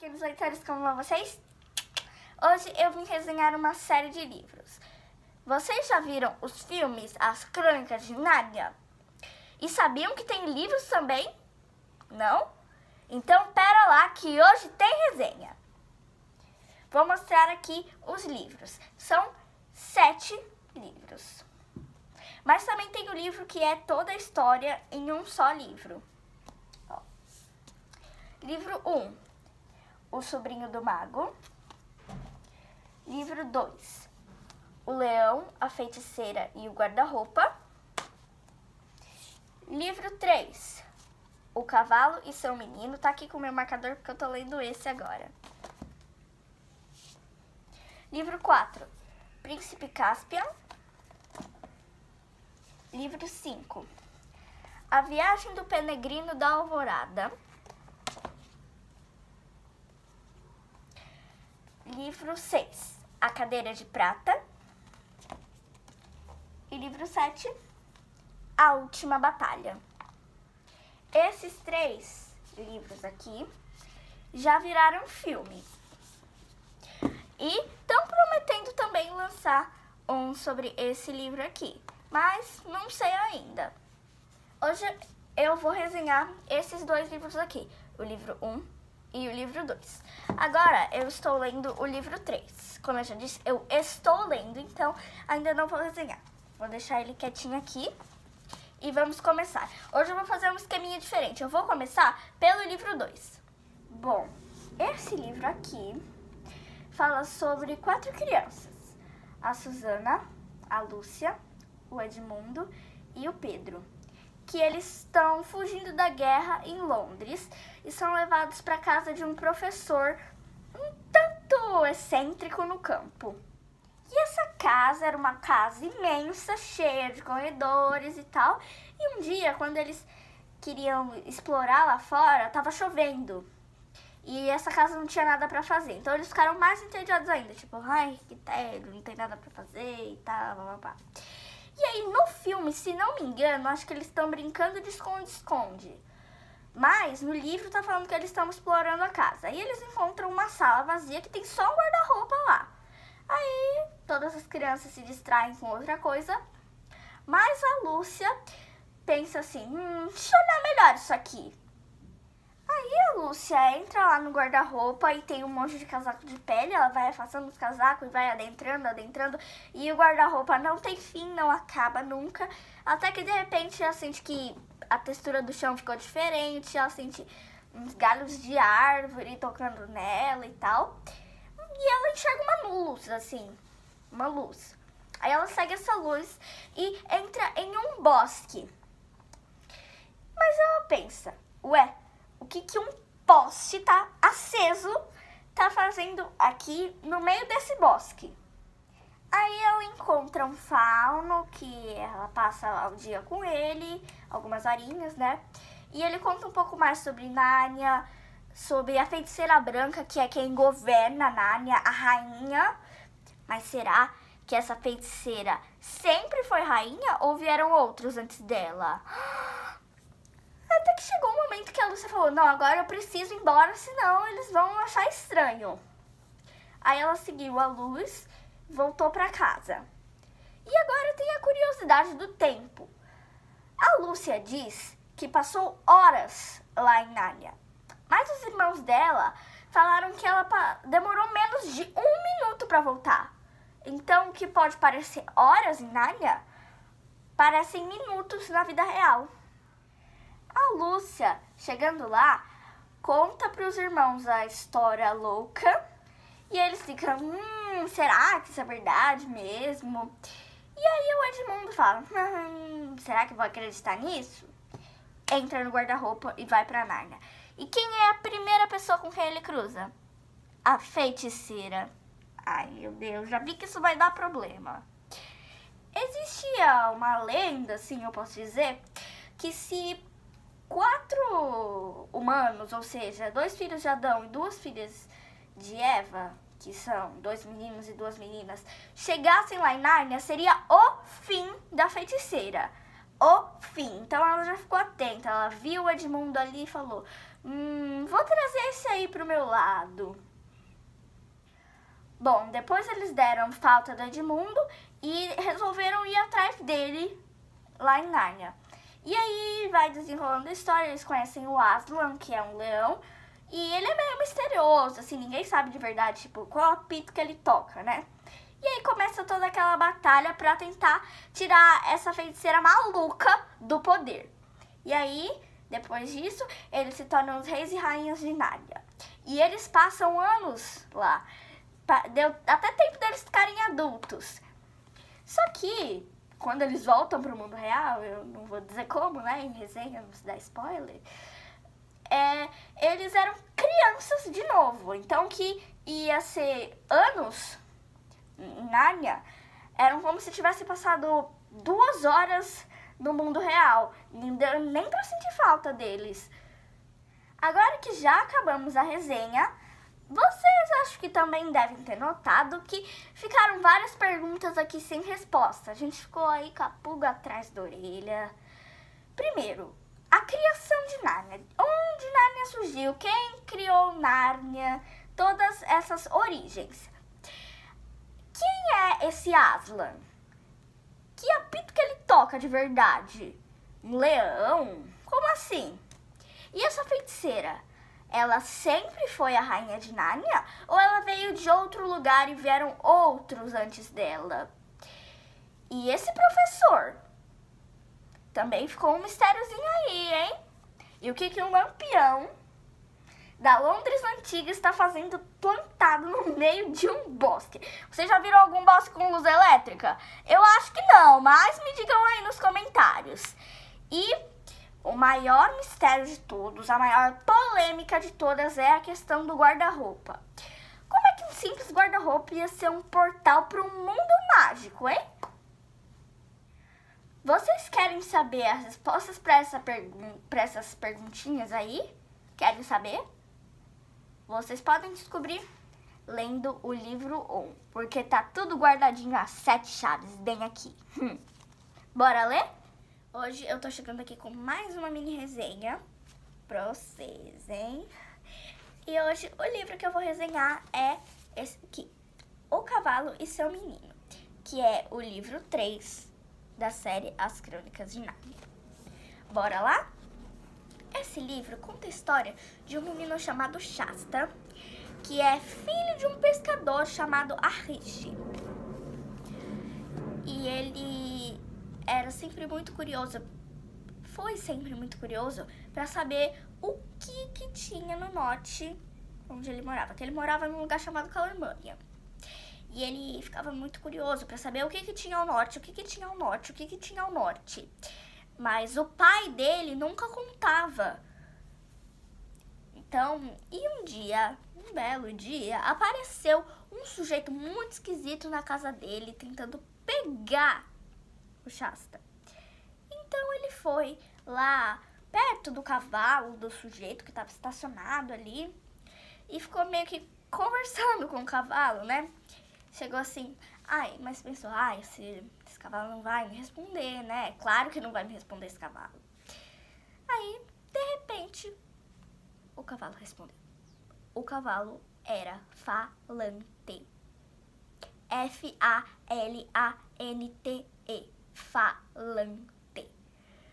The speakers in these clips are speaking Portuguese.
pequenos leitores, como vão vocês? Hoje eu vim resenhar uma série de livros. Vocês já viram os filmes As Crônicas de Nárnia? E sabiam que tem livros também? Não? Então pera lá que hoje tem resenha. Vou mostrar aqui os livros. São 7 livros. Mas também tem o livro que é toda a história em um só livro. Ó. Livro 1, O Sobrinho do Mago. Livro 2, O Leão, a Feiticeira e o Guarda-Roupa. Livro 3, O Cavalo e Seu Menino. Tá aqui com o meu marcador porque eu tô lendo esse agora. Livro 4, Príncipe Caspian. Livro 5, A Viagem do Peregrino da Alvorada. Livro 6, A Cadeira de Prata. E livro 7, A Última Batalha. Esses 3 livros aqui já viraram filme. E estão prometendo também lançar um sobre esse livro aqui, mas não sei ainda. Hoje eu vou resenhar esses 2 livros aqui, o livro 1 e o livro 2. Agora eu estou lendo o livro 3. Como eu já disse, eu estou lendo, então ainda não vou resenhar. Vou deixar ele quietinho aqui e vamos começar. Hoje eu vou fazer um esqueminha diferente. Eu vou começar pelo livro 2. Bom, esse livro aqui fala sobre 4 crianças. A Susana, a Lúcia, o Edmundo e o Pedro. Que eles estão fugindo da guerra em Londres e são levados para casa de um professor um tanto excêntrico no campo. E essa casa era uma casa imensa, cheia de corredores e tal. E um dia, quando eles queriam explorar lá fora, estava chovendo. E essa casa não tinha nada pra fazer. Então eles ficaram mais entediados ainda. Tipo, ai, que tédio, não tem nada pra fazer e tal, blá. E aí, no filme, se não me engano, acho que eles estão brincando de esconde-esconde. Mas, no livro, tá falando que eles estão explorando a casa. Aí eles encontram uma sala vazia que tem só um guarda-roupa lá. Aí, todas as crianças se distraem com outra coisa. Mas a Lúcia pensa assim, deixa eu olhar melhor isso aqui. Aí a Lúcia entra lá no guarda-roupa e tem um monte de casaco de pele. Ela vai afastando os casacos e vai adentrando. E o guarda-roupa não tem fim, não acaba nunca. Até que de repente ela sente que a textura do chão ficou diferente. Ela sente uns galhos de árvore tocando nela e tal. E ela enxerga uma luz, assim, uma luz. Aí ela segue essa luz e entra em um bosque. Mas ela pensa, ué, o que um poste aceso tá fazendo aqui no meio desse bosque? Aí ela encontra um fauno que ela passa o dia com ele, algumas horinhas, né? E ele conta um pouco mais sobre Nárnia, sobre a feiticeira branca, que é quem governa Nárnia, a rainha. Mas será que essa feiticeira sempre foi rainha ou vieram outros antes dela? Até que chegou um momento que a Lúcia falou, não, agora eu preciso ir embora, senão eles vão achar estranho. Aí ela seguiu a luz, voltou para casa. E agora tem a curiosidade do tempo. A Lúcia diz que passou horas lá em Nárnia. Mas os irmãos dela falaram que ela demorou menos de 1 minuto para voltar. Então, o que pode parecer horas em Nárnia, parecem minutos na vida real. A Lúcia, chegando lá, conta para os irmãos a história louca. E eles ficam, será que isso é verdade mesmo? E aí o Edmundo fala, será que eu vou acreditar nisso? Entra no guarda-roupa e vai para Nárnia. E quem é a primeira pessoa com quem ele cruza? A feiticeira. Ai, meu Deus, já vi que isso vai dar problema. Existia uma lenda, assim eu posso dizer, que se 4 humanos, ou seja, 2 filhos de Adão e 2 filhas de Eva, que são 2 meninos e 2 meninas, chegassem lá em Nárnia, seria o fim da feiticeira. o fim. Então ela já ficou atenta, ela viu o Edmundo ali e falou, vou trazer esse aí pro meu lado. Bom, depois eles deram falta do Edmundo e resolveram ir atrás dele lá em Nárnia. E aí vai desenrolando a história, eles conhecem o Aslan, que é um leão, e ele é meio misterioso, assim, ninguém sabe de verdade, tipo, qual apito que ele toca, né? E aí começa toda aquela batalha pra tentar tirar essa feiticeira maluca do poder. E aí, depois disso, eles se tornam os reis e rainhas de Nárnia. E eles passam anos lá. Deu até tempo deles ficarem adultos. Só que, quando eles voltam pro mundo real, eu não vou dizer como, né, em resenha, não se dá spoiler, eles eram crianças de novo. Então, que ia ser anos em Nárnia, eram como se tivesse passado 2 horas no mundo real. Nem deu nem pra sentir falta deles. Agora que já acabamos a resenha, vocês acho que também devem ter notado que ficaram várias perguntas aqui sem resposta. A gente ficou aí com a pulga atrás da orelha. Primeiro, a criação de Nárnia. Onde Nárnia surgiu? Quem criou Nárnia? Todas essas origens. Quem é esse Aslan? Que apito que ele toca de verdade? Um leão? Como assim? E essa feiticeira? Ela sempre foi a rainha de Nárnia? Ou ela veio de outro lugar e vieram outros antes dela? E esse professor? Também ficou um mistériozinho aí, hein? E o que um lampião da Londres antiga está fazendo plantado no meio de um bosque? Vocês já viram algum bosque com luz elétrica? Eu acho que não, mas me digam aí nos comentários. E o maior mistério de todos, a maior polêmica de todas é a questão do guarda-roupa. Como é que um simples guarda-roupa ia ser um portal para um mundo mágico, hein? Vocês querem saber as respostas para essas perguntinhas aí? Querem saber? Vocês podem descobrir lendo o livro 1, porque tá tudo guardadinho às 7 chaves, bem aqui. Bora ler? Hoje eu tô chegando aqui com mais uma mini resenha pra vocês, hein? E hoje o livro que eu vou resenhar é esse aqui, O Cavalo e Seu Menino, que é o livro 3 da série As Crônicas de Nárnia. Bora lá? Esse livro conta a história de um menino chamado Shasta, que é filho de um pescador chamado Ahrishi. E ele era sempre muito curioso, foi sempre muito curioso para saber o que tinha no norte onde ele morava. Que ele morava num lugar chamado Calermânia. E ele ficava muito curioso para saber o que tinha ao norte, o que tinha ao norte, o que tinha ao norte. Mas o pai dele nunca contava. Então, um belo dia, apareceu um sujeito muito esquisito na casa dele, tentando pegar o Shasta. Então ele foi lá perto do cavalo do sujeito que estava estacionado ali e ficou meio que conversando com o cavalo, né? Chegou assim, mas pensou, esse cavalo não vai me responder, né? Claro que não vai me responder esse cavalo. Aí, de repente, o cavalo respondeu. O cavalo era falante. F-A-L-A-N-T-E. Falante.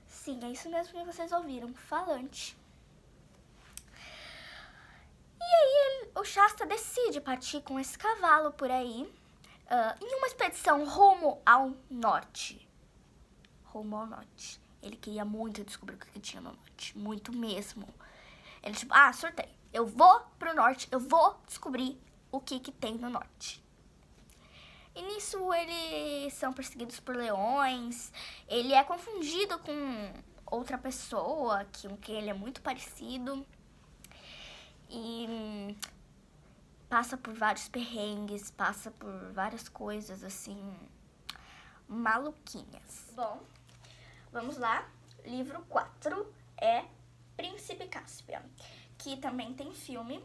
Sim, é isso mesmo que vocês ouviram, falante. E aí o Shasta decide partir com esse cavalo por aí, em uma expedição rumo ao norte. Rumo ao norte. Ele queria muito descobrir o que tinha no norte, muito mesmo. Ele tipo, surtei, eu vou pro norte, eu vou descobrir o que tem no norte. E nisso eles são perseguidos por leões, ele é confundido com outra pessoa, com quem ele é muito parecido. E passa por vários perrengues, passa por várias coisas, assim, maluquinhas. Bom, vamos lá. Livro 4 é Príncipe Caspian, que também tem filme.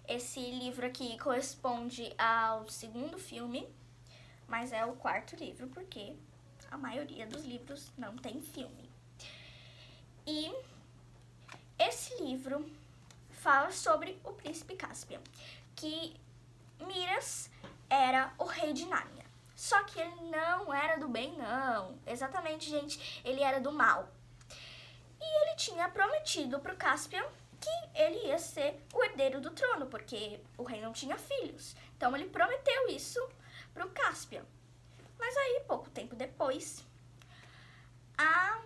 Esse livro aqui corresponde ao segundo filme, mas é o 4º livro, porque a maioria dos livros não tem filme. E esse livro fala sobre o príncipe Caspian, que Miras era o rei de Nárnia. Só que ele não era do bem, não. Exatamente, gente, ele era do mal. E ele tinha prometido pro Caspian que ele ia ser o herdeiro do trono, porque o rei não tinha filhos. Então ele prometeu isso pro Caspian. Mas aí, pouco tempo depois, a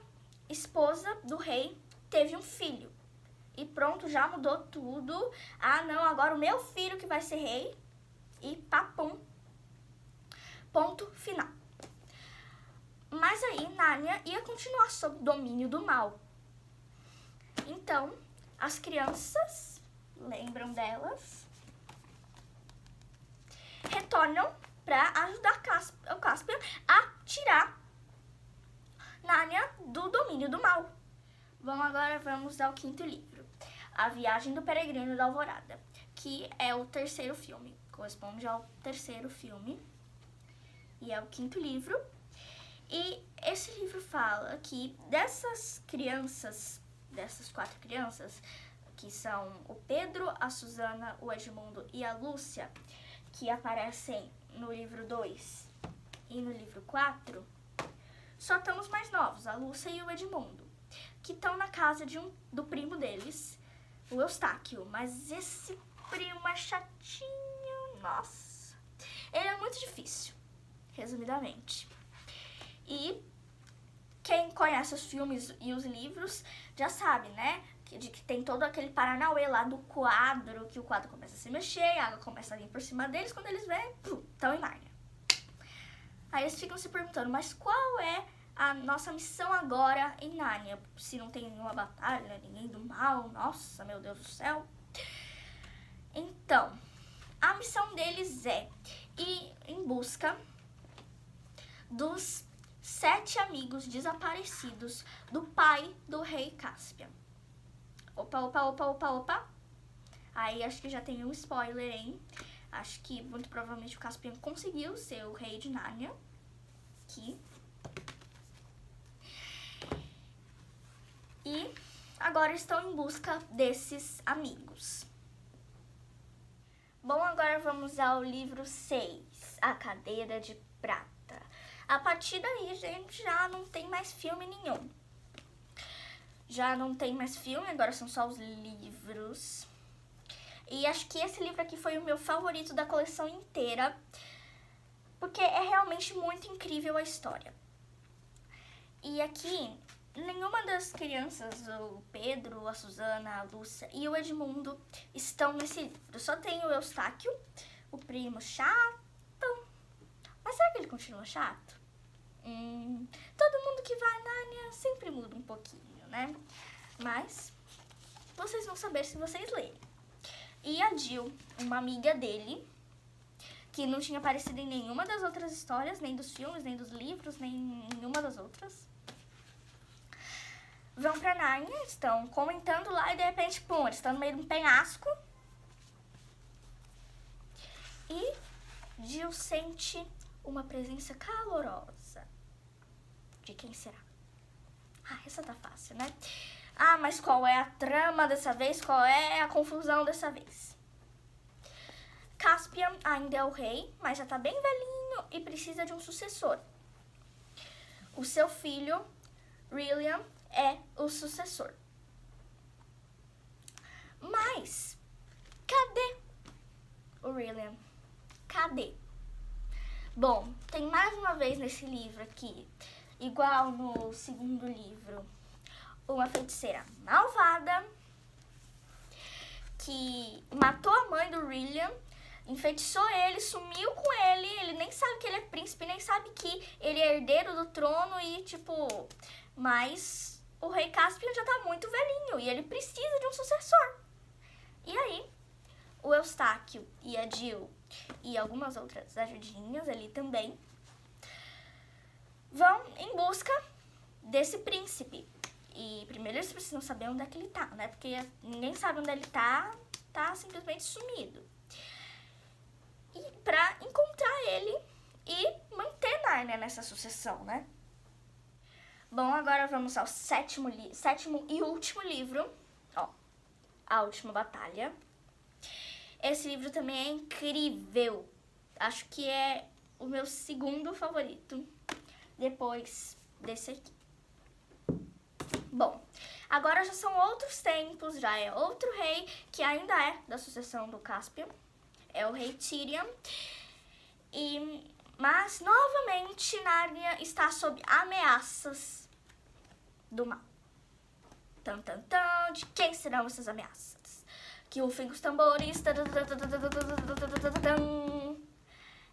esposa do rei teve um filho. E pronto, já mudou tudo. Ah, não, agora o meu filho que vai ser rei. E papum. Ponto final. Mas aí, Nárnia ia continuar sob domínio do mal. Então, as crianças, lembram delas, retornam para ajudar o Caspian a tirar Nárnia do domínio do mal. Bom, agora vamos ao quinto livro, A Viagem do Peregrino da Alvorada, que é o terceiro filme, corresponde ao terceiro filme, e é o quinto livro. E esse livro fala que dessas quatro crianças, que são o Pedro, a Susana, o Edmundo e a Lúcia, que aparecem no livro 2 e no livro 4, só estão os mais novos, a Lúcia e o Edmundo, que estão na casa do primo deles, o Eustáquio. Mas esse primo é chatinho, nossa. Ele é muito difícil, resumidamente. E quem conhece os filmes e os livros já sabe, né? De que tem todo aquele paranauê lá do quadro, que o quadro começa a se mexer, a água começa a vir por cima deles, quando eles veem, estão em Nárnia. Aí eles ficam se perguntando, mas qual é a nossa missão agora em Nárnia? Se não tem nenhuma batalha, ninguém do mal, nossa, meu Deus do céu. Então, a missão deles é ir em busca dos 7 amigos desaparecidos do pai do rei Caspian. Opa. Aí acho que já tem um spoiler, hein? Acho que muito provavelmente o Caspian conseguiu ser o rei de Nárnia. Aqui. E agora estão em busca desses amigos. Bom, agora vamos ao livro 6, A Cadeira de Prata. A partir daí, gente, já não tem mais filme nenhum. Já não tem mais filme, agora são só os livros. E acho que esse livro aqui foi o meu favorito da coleção inteira, porque é realmente muito incrível a história. E aqui, nenhuma das crianças, o Pedro, a Susana, a Lúcia e o Edmundo, estão nesse livro. Só tem o Eustáquio, o primo chato. Mas será que ele continua chato? Todo mundo que vai na Nárnia sempre muda um pouquinho, né? Mas vocês vão saber se vocês lerem. E a Jill, uma amiga dele, que não tinha aparecido em nenhuma das outras histórias, nem dos filmes, nem dos livros, nem nenhuma das outras, vão pra Nárnia, estão comentando lá e de repente, pum, eles estão no meio de um penhasco. E Jill sente uma presença calorosa. De quem será? Ah, essa tá fácil, né? Ah, mas qual é a trama dessa vez? Qual é a confusão dessa vez? Caspian ainda é o rei, mas já tá bem velhinho e precisa de um sucessor. O seu filho, William, é o sucessor. Mas, cadê o William? Cadê? Bom, tem mais uma vez nesse livro aqui, igual no segundo livro, uma feiticeira malvada que matou a mãe do William, enfeitiçou ele, sumiu com ele nem sabe que ele é príncipe, nem sabe que ele é herdeiro do trono e tipo, mas o rei Caspian já tá muito velhinho e ele precisa de um sucessor. E aí, o Eustáquio e a Jill e algumas outras ajudinhas ali também vão em busca desse príncipe. E primeiro eles precisam saber onde é que ele tá, né? Porque ninguém sabe onde ele tá simplesmente sumido. E pra encontrar ele e manter Nárnia nessa sucessão, né? Bom, agora vamos ao sétimo e último livro, ó, A Última Batalha. Esse livro também é incrível. Acho que é o meu segundo favorito, depois desse aqui. Bom, agora já são outros tempos, já é outro rei, que ainda é da sucessão do Cáspio, é o rei Tírion. Mas, novamente, Nárnia está sob ameaças do mal. Tan, tan, tan, de quem serão essas ameaças? Que rufem os tambores.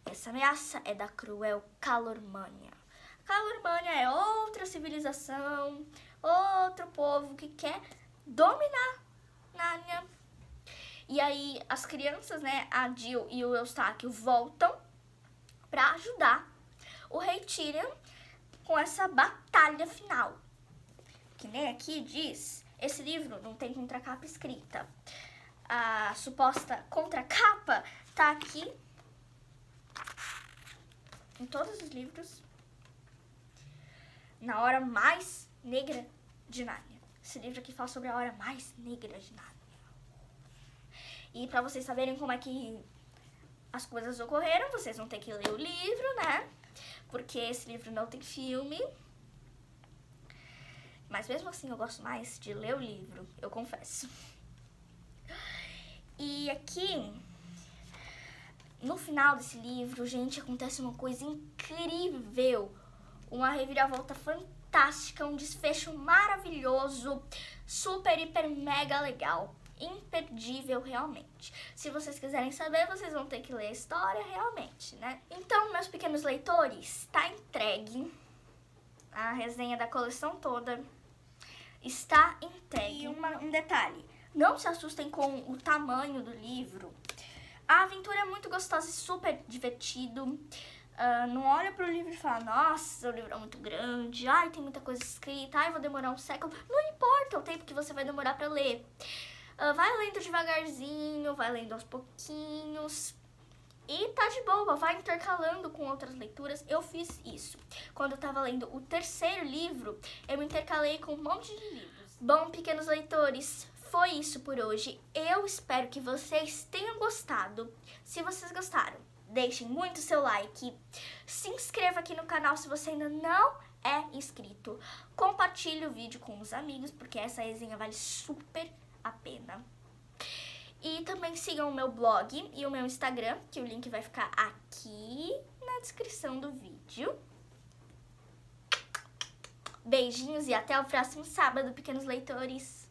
Essa ameaça é da cruel Calormânia. Calormânia é outra civilização, outro povo que quer dominar Nárnia. E aí as crianças, né, a Jill e o Eustáquio voltam para ajudar o rei Tírion com essa batalha final. Que nem aqui diz, esse livro não tem contracapa escrita. A suposta contracapa tá aqui em todos os livros. Na Hora Mais Negra de Nárnia. Esse livro aqui fala sobre a Hora Mais Negra de Nárnia. E pra vocês saberem como é que as coisas ocorreram, vocês vão ter que ler o livro, né? Porque esse livro não tem filme. Mas mesmo assim eu gosto mais de ler o livro, eu confesso. E aqui, no final desse livro, gente, acontece uma coisa incrível. Uma reviravolta fantástica, um desfecho maravilhoso, super, hiper, mega legal. Imperdível, realmente. Se vocês quiserem saber, vocês vão ter que ler a história, realmente, né? Então, meus pequenos leitores, tá entregue a resenha da coleção toda. Está entregue. E um detalhe, não se assustem com o tamanho do livro. A aventura é muito gostosa e super divertido. Não olha pro livro e fala, nossa, o livro é muito grande, ai, tem muita coisa escrita, ai, vou demorar um século. Não importa o tempo que você vai demorar pra ler. Vai lendo devagarzinho, vai lendo aos pouquinhos e tá de boa, vai intercalando com outras leituras. Eu fiz isso. Quando eu tava lendo o terceiro livro, eu me intercalei com um monte de livros. Bom, pequenos leitores, foi isso por hoje. Eu espero que vocês tenham gostado. Se vocês gostaram, deixem muito seu like. Se inscreva aqui no canal se você ainda não é inscrito. Compartilhe o vídeo com os amigos, porque essa resenha vale super a pena. E também sigam o meu blog e o meu Instagram, que o link vai ficar aqui na descrição do vídeo. Beijinhos e até o próximo sábado, pequenos leitores!